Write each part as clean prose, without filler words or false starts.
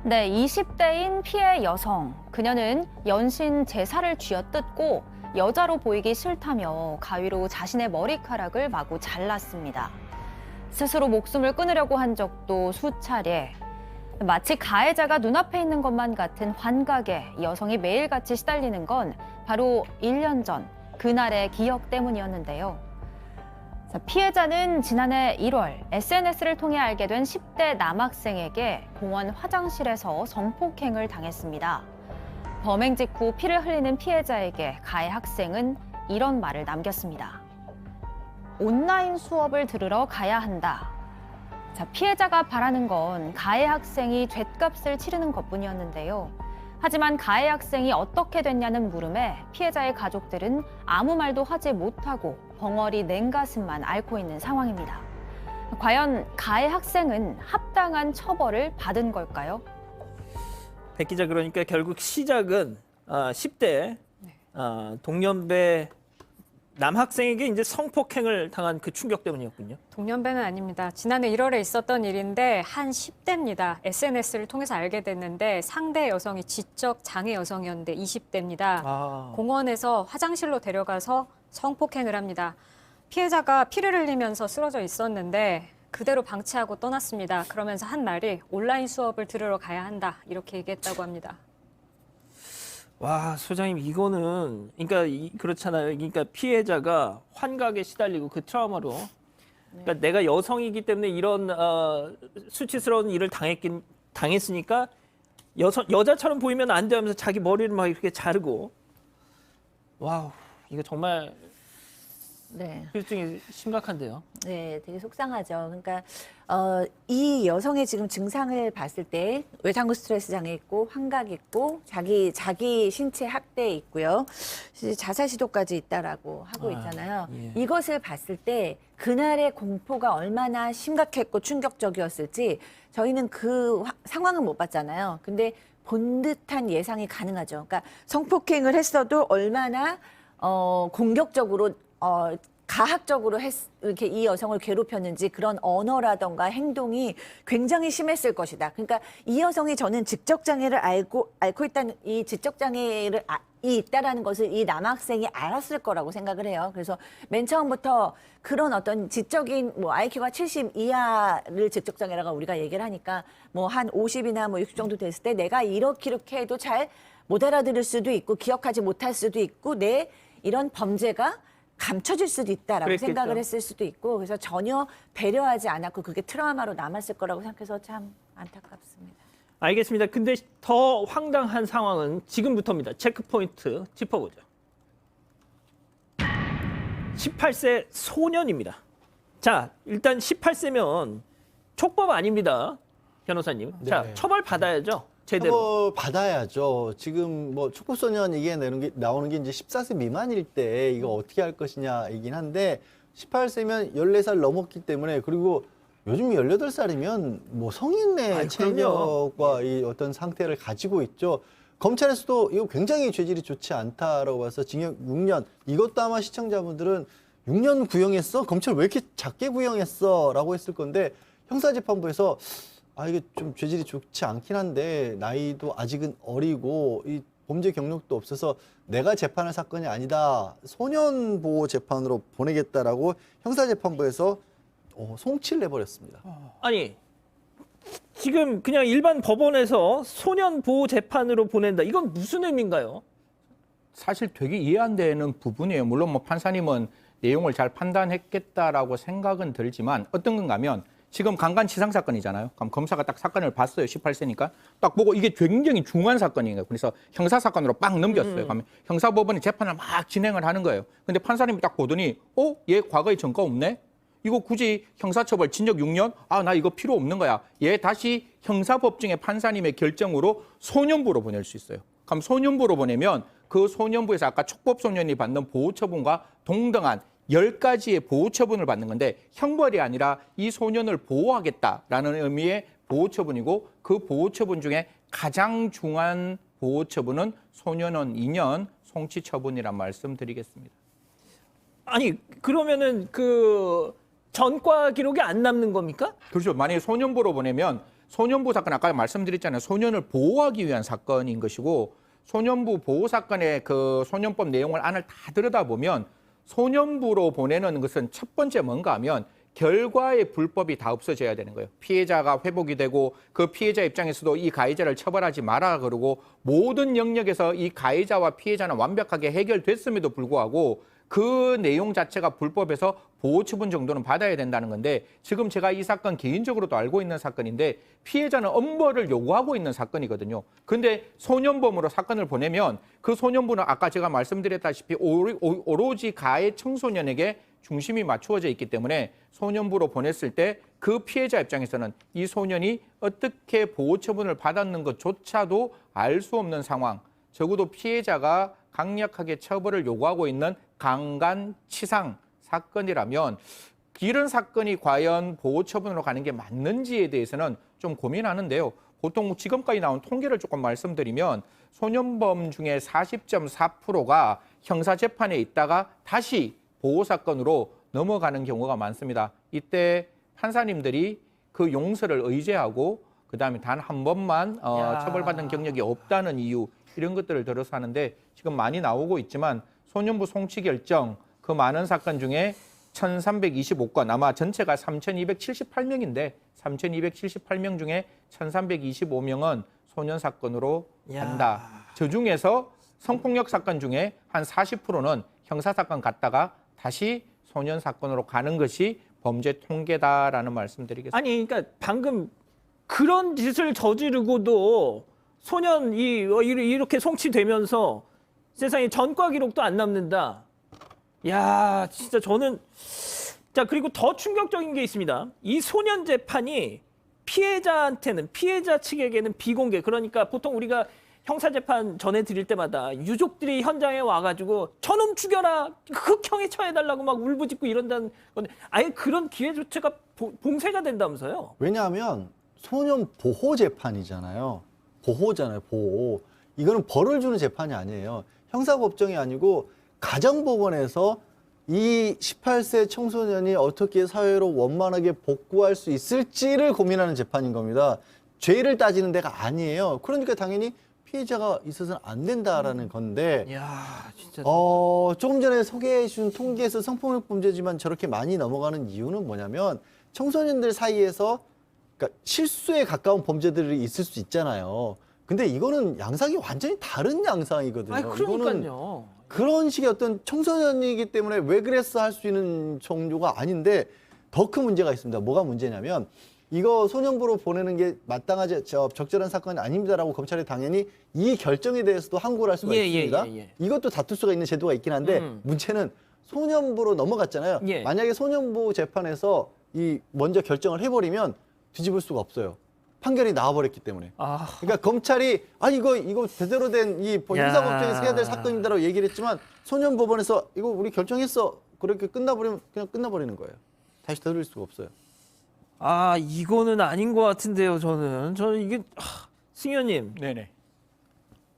네, 20대인 피해 여성. 그녀는 연신 제사를 쥐어뜯고 여자로 보이기 싫다며 가위로 자신의 머리카락을 마구 잘랐습니다. 스스로 목숨을 끊으려고 한 적도 수차례. 마치 가해자가 눈앞에 있는 것만 같은 환각에 여성이 매일같이 시달리는 건 바로 1년 전 그날의 기억 때문이었는데요. 피해자는 지난해 1월 SNS를 통해 알게 된 10대 남학생에게 공원 화장실에서 성폭행을 당했습니다. 범행 직후 피를 흘리는 피해자에게 가해 학생은 이런 말을 남겼습니다. 온라인 수업을 들으러 가야 한다. 피해자가 바라는 건 가해 학생이 죗값을 치르는 것뿐이었는데요. 하지만 가해 학생이 어떻게 됐냐는 물음에 피해자의 가족들은 아무 말도 하지 못하고 벙어리 냉가슴만 앓고 있는 상황입니다. 과연 가해 학생은 합당한 처벌을 받은 걸까요? 백 기자, 그러니까 결국 시작은 10대 동년배 남학생에게 이제 성폭행을 당한 그 충격 때문이었군요. 동년배는 아닙니다. 지난해 1월에 있었던 일인데 한 10대입니다. SNS를 통해서 알게 됐는데 상대 여성이 지적 장애 여성이었는데 20대입니다. 공원에서 화장실로 데려가서 성폭행을 합니다. 피해자가 피를 흘리면서 쓰러져 있었는데 그대로 방치하고 떠났습니다. 그러면서 한 날이 온라인 수업을 들으러 가야 한다 이렇게 얘기했다고 합니다. 와, 소장님, 이거는 그러니까 그렇잖아요. 그러니까 피해자가 환각에 시달리고 그 트라우마로 그러니까 내가 여성이기 때문에 이런 수치스러운 일을 당했으니까 여자처럼 보이면 안 돼 하면서 자기 머리를 막 이렇게 자르고. 와우, 이거 정말 네. 후유증이 심각한데요. 네, 되게 속상하죠. 그러니까 이 여성의 지금 증상을 봤을 때 외상후 스트레스 장애 있고 환각 있고 자기 신체 학대 있고요. 자살 시도까지 있다라고 하고 있잖아요. 예. 이것을 봤을 때 그날의 공포가 얼마나 심각했고 충격적이었을지 저희는 그 상황은 못 봤잖아요. 근데 본 듯한 예상이 가능하죠. 그러니까 성폭행을 했어도 얼마나 공격적으로 가학적으로 이렇게 이 여성을 괴롭혔는지 그런 언어라던가 행동이 굉장히 심했을 것이다. 그러니까 이 여성이 저는 지적장애를 앓고 있다는 이 지적장애를 있다라는 것을 이 남학생이 알았을 거라고 생각을 해요. 그래서 맨 처음부터 그런 어떤 지적인 뭐 IQ가 70 이하를 지적장애라고 우리가 얘기를 하니까 뭐 한 50이나 뭐 60 정도 됐을 때 내가 이렇게 해도 잘 못 알아들을 수도 있고 기억하지 못할 수도 있고 내 이런 범죄가 감춰질 수도 있다라고 그랬겠죠. 생각을 했을 수도 있고 그래서 전혀 배려하지 않았고 그게 트라우마로 남았을 거라고 생각해서 참 안타깝습니다. 알겠습니다. 근데 더 황당한 상황은 지금부터입니다. 체크포인트 짚어보죠. 18세 소년입니다. 자, 일단 18세면 촉법 아닙니다. 변호사님. 자, 네. 처벌 받아야죠. 제대로. 받아야죠. 지금 뭐 촉법소년 얘기가 나오는 게 이제 14세 미만일 때 이거 어떻게 할 것이냐이긴 한데 18세면 14살 넘었기 때문에 그리고 요즘 18살이면 뭐 성인의 체력과 이 어떤 상태를 가지고 있죠. 검찰에서도 이거 굉장히 죄질이 좋지 않다라고 봐서 징역 6년. 이것도 아마 시청자분들은 6년 구형했어? 검찰 왜 이렇게 작게 구형했어? 라고 했을 건데 형사재판부에서 이게 좀 죄질이 좋지 않긴 한데 나이도 아직은 어리고 이 범죄 경력도 없어서 내가 재판할 사건이 아니다. 소년보호 재판으로 보내겠다라고 형사재판부에서 송치를 내버렸습니다. 아니, 지금 그냥 일반 법원에서 소년 보호 재판으로 보낸다. 이건 무슨 의미인가요? 사실 되게 이해 안 되는 부분이에요. 물론 뭐 판사님은 내용을 잘 판단했겠다라고 생각은 들지만 어떤 건가 하면 지금 강간치상 사건이잖아요. 그럼 검사가 딱 사건을 봤어요. 18세니까. 딱 보고 이게 굉장히 중요한 사건이에요. 그래서 형사사건으로 빡 넘겼어요. 그러면 형사법원이 재판을 막 진행을 하는 거예요. 근데 판사님이 딱 보더니 얘 과거에 전과 없네? 이거 굳이 형사처벌 징역 6년? 나 이거 필요 없는 거야. 얘 다시 형사법정의 판사님의 결정으로 소년부로 보낼 수 있어요. 그럼 소년부로 보내면 그 소년부에서 아까 촉법소년이 받는 보호처분과 동등한 10가지의 보호처분을 받는 건데 형벌이 아니라 이 소년을 보호하겠다라는 의미의 보호처분이고 그 보호처분 중에 가장 중요한 보호처분은 소년원 2년 송치처분이란 말씀드리겠습니다. 아니, 그러면은 그 전과 기록이 안 남는 겁니까? 그렇죠. 만약에 소년부로 보내면 소년부 사건 아까 말씀드렸잖아요. 소년을 보호하기 위한 사건인 것이고 소년부 보호 사건의 그 소년법 내용을 안을 다 들여다보면 소년부로 보내는 것은 첫 번째 뭔가 하면 결과의 불법이 다 없어져야 되는 거예요. 피해자가 회복이 되고 그 피해자 입장에서도 이 가해자를 처벌하지 마라 그러고 모든 영역에서 이 가해자와 피해자는 완벽하게 해결됐음에도 불구하고 그 내용 자체가 불법에서 보호 처분 정도는 받아야 된다는 건데 지금 제가 이 사건 개인적으로도 알고 있는 사건인데 피해자는 엄벌을 요구하고 있는 사건이거든요. 근데 소년범으로 사건을 보내면 그 소년부는 아까 제가 말씀드렸다시피 오로지 가해 청소년에게 중심이 맞추어져 있기 때문에 소년부로 보냈을 때 그 피해자 입장에서는 이 소년이 어떻게 보호 처분을 받았는 것조차도 알 수 없는 상황. 적어도 피해자가 강력하게 처벌을 요구하고 있는 강간치상 사건이라면 이런 사건이 과연 보호 처분으로 가는 게 맞는지에 대해서는 좀 고민하는데요. 보통 지금까지 나온 통계를 조금 말씀드리면 소년범 중에 40.4%가 형사재판에 있다가 다시 보호사건으로 넘어가는 경우가 많습니다. 이때 판사님들이 그 용서를 의제하고 그다음에 단 한 번만 처벌받은 경력이 없다는 이유 이런 것들을 들어서 하는데 지금 많이 나오고 있지만 소년부 송치 결정 그 많은 사건 중에 1325건 아마 전체가 3278명인데 3278명 중에 1325명은 소년 사건으로 간다. 저 중에서 성폭력 사건 중에 한 40%는 형사 사건 갔다가 다시 소년 사건으로 가는 것이 범죄 통계다라는 말씀드리겠습니다. 아니, 그러니까 방금 그런 짓을 저지르고도 소년이 이렇게 송치되면서 세상에 전과 기록도 안 남는다. 야, 진짜 저는 자, 그리고 더 충격적인 게 있습니다. 이 소년 재판이 피해자한테는 피해자 측에게는 비공개. 그러니까 보통 우리가 형사재판 전해드릴 때마다 유족들이 현장에 와가지고 저놈 죽여라 흑형에 처해달라고 막 울부짖고 이런다는 건데 아예 그런 기회조차가 봉쇄가 된다면서요. 왜냐하면 소년 보호 재판이잖아요. 보호잖아요, 보호. 이거는 벌을 주는 재판이 아니에요. 형사법정이 아니고 가정법원에서 이 18세 청소년이 어떻게 사회로 원만하게 복구할 수 있을지를 고민하는 재판인 겁니다. 죄를 따지는 데가 아니에요. 그러니까 당연히 피해자가 있어서는 안 된다라는 건데, 이야, 진짜. 조금 전에 소개해 준 통계에서 성폭력 범죄지만 저렇게 많이 넘어가는 이유는 뭐냐면 청소년들 사이에서 그러니까 실수에 가까운 범죄들이 있을 수 있잖아요. 근데 이거는 양상이 완전히 다른 양상이거든요. 아니, 이거는 그러니까요. 그런 식의 어떤 청소년이기 때문에 왜 그랬어 할 수 있는 정도가 아닌데 더 큰 문제가 있습니다. 뭐가 문제냐면 이거 소년부로 보내는 게 마땅하지 적절한 사건이 아닙니다라고 검찰이 당연히 이 결정에 대해서도 항고를 할 수가 있습니다. 이것도 다툴 수가 있는 제도가 있긴 한데 문제는 소년부로 넘어갔잖아요. 예. 만약에 소년부 재판에서 이 먼저 결정을 해버리면 뒤집을 수가 없어요. 판결이 나와버렸기 때문에. 그러니까 검찰이 이거 제대로 된 이 형사법정에서 해야 될 사건입니다라고 얘기를 했지만 소년법원에서 이거 우리 결정했어 그렇게 끝나버리면 그냥 끝나버리는 거예요. 다시 되돌릴 수가 없어요. 이거는 아닌 것 같은데요. 저는 이게 승현님. 네네.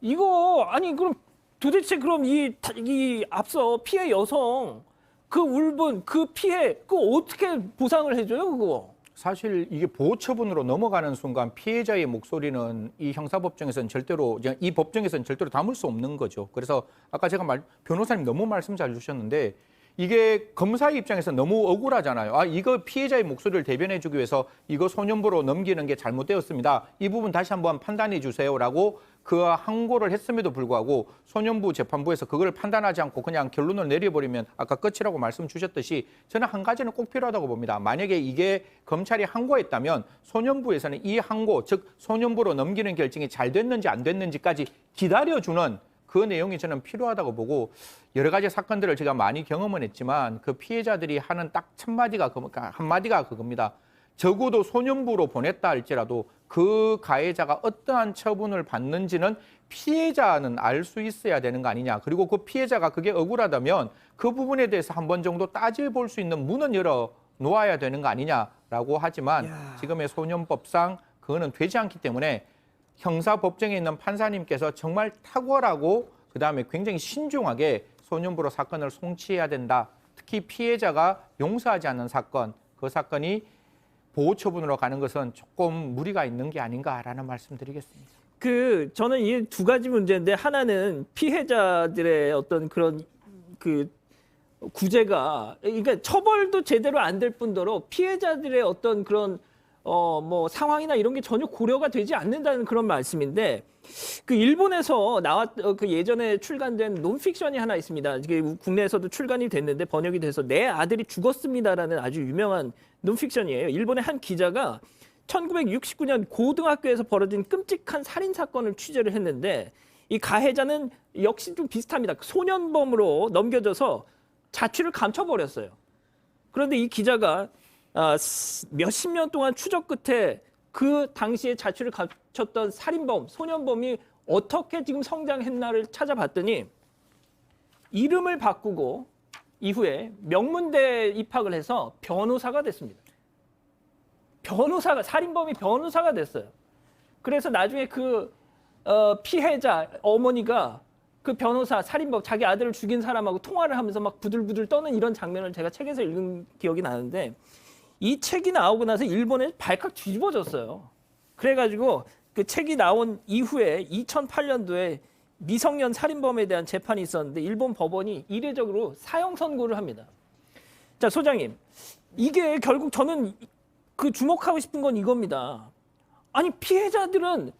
이거 아니 그럼 도대체 그럼 이 앞서 피해 여성 그 울분 그 피해 그거 어떻게 보상을 해줘요 그거? 사실 이게 보호 처분으로 넘어가는 순간 피해자의 목소리는 이 형사법정에서는 절대로 이 법정에서는 절대로 담을 수 없는 거죠. 그래서 아까 제가 변호사님 너무 말씀 잘 주셨는데 이게 검사의 입장에서 너무 억울하잖아요. 이거 피해자의 목소리를 대변해주기 위해서 이거 소년부로 넘기는 게 잘못되었습니다. 이 부분 다시 한번 판단해 주세요라고 그 항고를 했음에도 불구하고 소년부 재판부에서 그걸 판단하지 않고 그냥 결론을 내려버리면 아까 끝이라고 말씀 주셨듯이 저는 한 가지는 꼭 필요하다고 봅니다. 만약에 이게 검찰이 항고했다면 소년부에서는 이 항고, 즉 소년부로 넘기는 결정이 잘 됐는지 안 됐는지까지 기다려주는 그 내용이 저는 필요하다고 보고 여러 가지 사건들을 제가 많이 경험은 했지만 그 피해자들이 하는 딱 한마디가 그겁니다. 적어도 소년부로 보냈다 할지라도 그 가해자가 어떠한 처분을 받는지는 피해자는 알 수 있어야 되는 거 아니냐. 그리고 그 피해자가 그게 억울하다면 그 부분에 대해서 한 번 정도 따져볼 수 있는 문은 열어 놓아야 되는 거 아니냐라고 하지만 지금의 소년법상 그거는 되지 않기 때문에 형사법정에 있는 판사님께서 정말 탁월하고 그다음에 굉장히 신중하게 소년부로 사건을 송치해야 된다. 특히 피해자가 용서하지 않는 사건, 그 사건이 보호 처분으로 가는 것은 조금 무리가 있는 게 아닌가라는 말씀드리겠습니다. 저는 이 두 가지 문제인데 하나는 피해자들의 어떤 그런 구제가 그러니까 처벌도 제대로 안 될 뿐더러 피해자들의 어떤 그런 뭐 상황이나 이런 게 전혀 고려가 되지 않는다는 그런 말씀인데 일본에서 예전에 출간된 논픽션이 하나 있습니다. 이게 국내에서도 출간이 됐는데 번역이 돼서 내 아들이 죽었습니다라는 아주 유명한 논픽션이에요. 일본의 한 기자가 1969년 고등학교에서 벌어진 끔찍한 살인 사건을 취재를 했는데 이 가해자는 역시 좀 비슷합니다. 소년범으로 넘겨져서 자취를 감춰버렸어요. 그런데 이 기자가 몇십 년 동안 추적 끝에 그 당시에 자취를 감췄던 살인범, 소년범이 어떻게 지금 성장했나를 찾아봤더니 이름을 바꾸고 이후에 명문대에 입학을 해서 변호사가 됐습니다. 살인범이 변호사가 됐어요. 그래서 나중에 피해자 어머니가 그 변호사, 살인범, 자기 아들을 죽인 사람하고 통화를 하면서 막 부들부들 떠는 이런 장면을 제가 책에서 읽은 기억이 나는데 이 책이 나오고 나서 일본에 발칵 뒤집어졌어요. 그래가지고 그 책이 나온 이후에 2008년도에 미성년 살인범에 대한 재판이 있었는데 일본 법원이 이례적으로 사형 선고를 합니다. 자, 소장님. 이게 결국 저는 주목하고 싶은 건 이겁니다. 아니, 피해자들은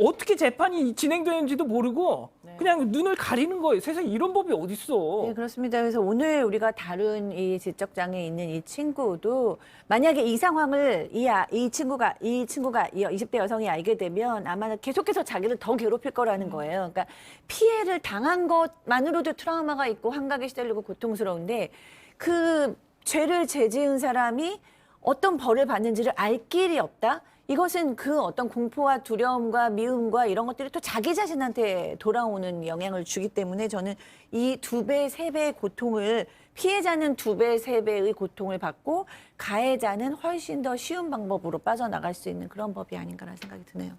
어떻게 재판이 진행되는지도 모르고 그냥 눈을 가리는 거예요. 세상에 이런 법이 어딨어. 네, 그렇습니다. 그래서 오늘 우리가 다룬 이 지적장애 있는 이 친구도 만약에 이 상황을 이 친구가 이 20대 여성이 알게 되면 아마 계속해서 자기를 더 괴롭힐 거라는 거예요. 그러니까 피해를 당한 것만으로도 트라우마가 있고 환각에 시달리고 고통스러운데 그 죄를 저지은 사람이 어떤 벌을 받는지를 알 길이 없다. 이것은 그 어떤 공포와 두려움과 미움과 이런 것들이 또 자기 자신한테 돌아오는 영향을 주기 때문에 저는 이 2배, 3배의 고통을 피해자는 2배, 3배의 고통을 받고 가해자는 훨씬 더 쉬운 방법으로 빠져나갈 수 있는 그런 법이 아닌가라는 생각이 드네요.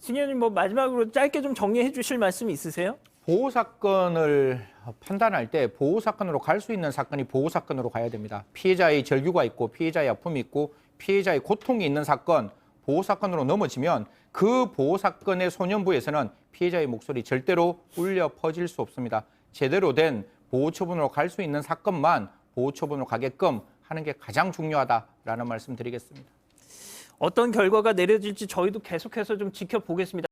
승현님 뭐 마지막으로 짧게 좀 정리해 주실 말씀 있으세요? 보호 사건을 판단할 때 보호 사건으로 갈 수 있는 사건이 보호 사건으로 가야 됩니다. 피해자의 절규가 있고 피해자의 아픔이 있고 피해자의 고통이 있는 사건 보호 사건으로 넘어지면 그 보호 사건의 소년부에서는 피해자의 목소리 절대로 울려 퍼질 수 없습니다. 제대로 된 보호 처분으로 갈 수 있는 사건만 보호 처분으로 가게끔 하는 게 가장 중요하다라는 말씀 드리겠습니다. 어떤 결과가 내려질지 저희도 계속해서 좀 지켜보겠습니다.